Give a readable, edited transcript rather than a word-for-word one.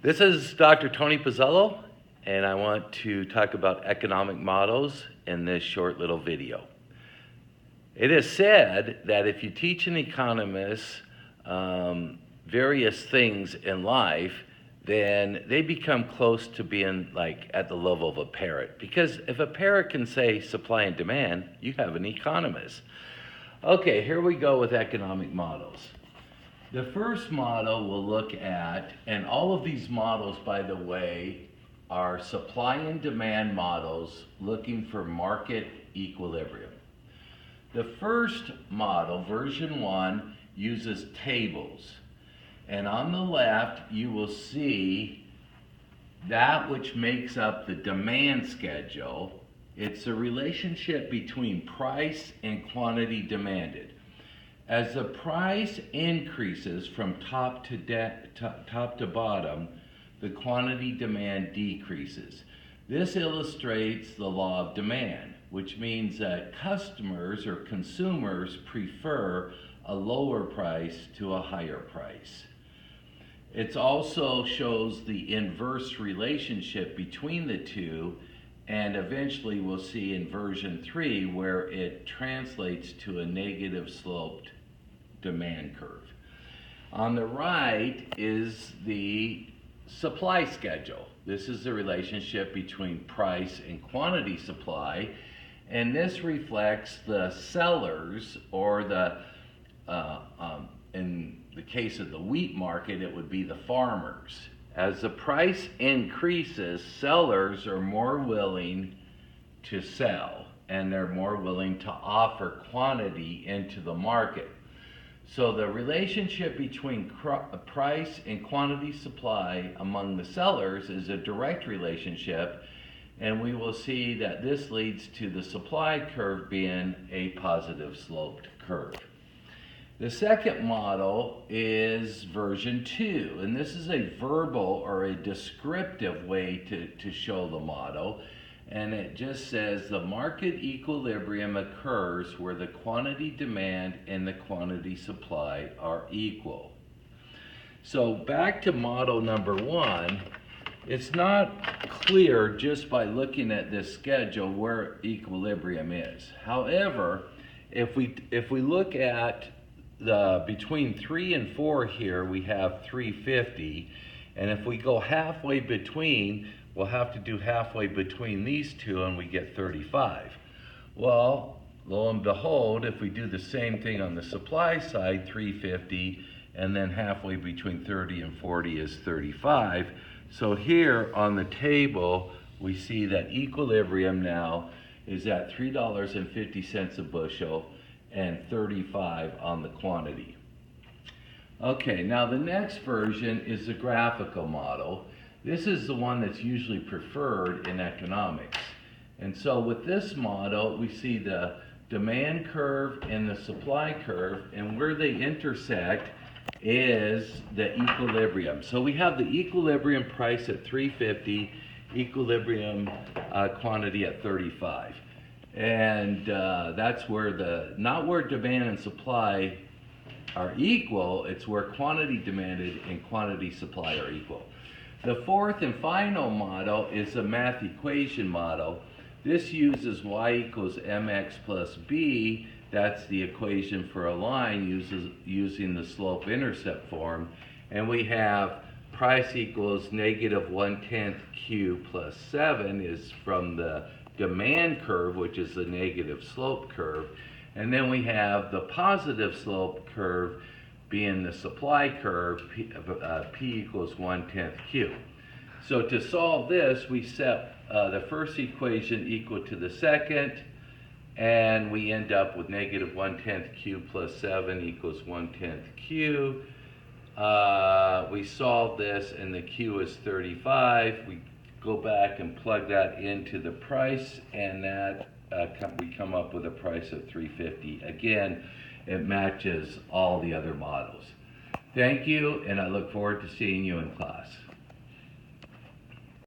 This is Dr. Tony Pizzello, and I want to talk about economic models in this short little video. It is said that if you teach an economist various things in life, then they become close to being like at the level of a parrot. Because if a parrot can say supply and demand, you have an economist. Okay, here we go with economic models. The first model we'll look at, and all of these models, by the way, are supply and demand models looking for market equilibrium. The first model, version 1, uses tables. And on the left, you will see that which makes up the demand schedule. It's a relationship between price and quantity demanded. As the price increases from top to bottom, the quantity demand decreases. This illustrates the law of demand, which means that customers or consumers prefer a lower price to a higher price. It also shows the inverse relationship between the two, and eventually we'll see in version 3 where it translates to a negative sloped demand curve. On the right is the supply schedule. This is the relationship between price and quantity supply, and this reflects the sellers, or in the case of the wheat market, it would be the farmers. As the price increases, sellers are more willing to sell, and they're more willing to offer quantity into the market. So the relationship between price and quantity supply among the sellers is a direct relationship, and we will see that this leads to the supply curve being a positive sloped curve. The second model is version 2, and this is a verbal or a descriptive way to show the model. And it just says the market equilibrium occurs where the quantity demand and the quantity supply are equal. So back to model number 1, it's not clear just by looking at this schedule where equilibrium is. However, if we look at between 3 and 4 here, we have 350, and if we go halfway between, we'll have to do halfway between these two, and we get 35. Well, lo and behold, if we do the same thing on the supply side, 350, and then halfway between 30 and 40 is 35. So here on the table, we see that equilibrium now is at $3.50 a bushel and 35 on the quantity. Okay, now the next version is the graphical model. This is the one that's usually preferred in economics. And so with this model, we see the demand curve and the supply curve, and where they intersect is the equilibrium. So we have the equilibrium price at 350, equilibrium quantity at 35. And that's where not where demand and supply are equal, it's where quantity demanded and quantity supply are equal. The fourth and final model is the math equation model. This uses y equals mx plus b. That's the equation for a line using the slope-intercept form. And we have price equals negative 1/10 q plus 7 is from the demand curve, which is the negative slope curve. And then we have the positive slope curve being the supply curve, p equals 1/10 q. So to solve this, we set the first equation equal to the second, and we end up with negative 1/10 q plus 7 equals 1/10 q. We solve this, and the q is 35. We go back and plug that into the price, and that we come up with a price of 350. Again, it matches all the other models. Thank you, and I look forward to seeing you in class.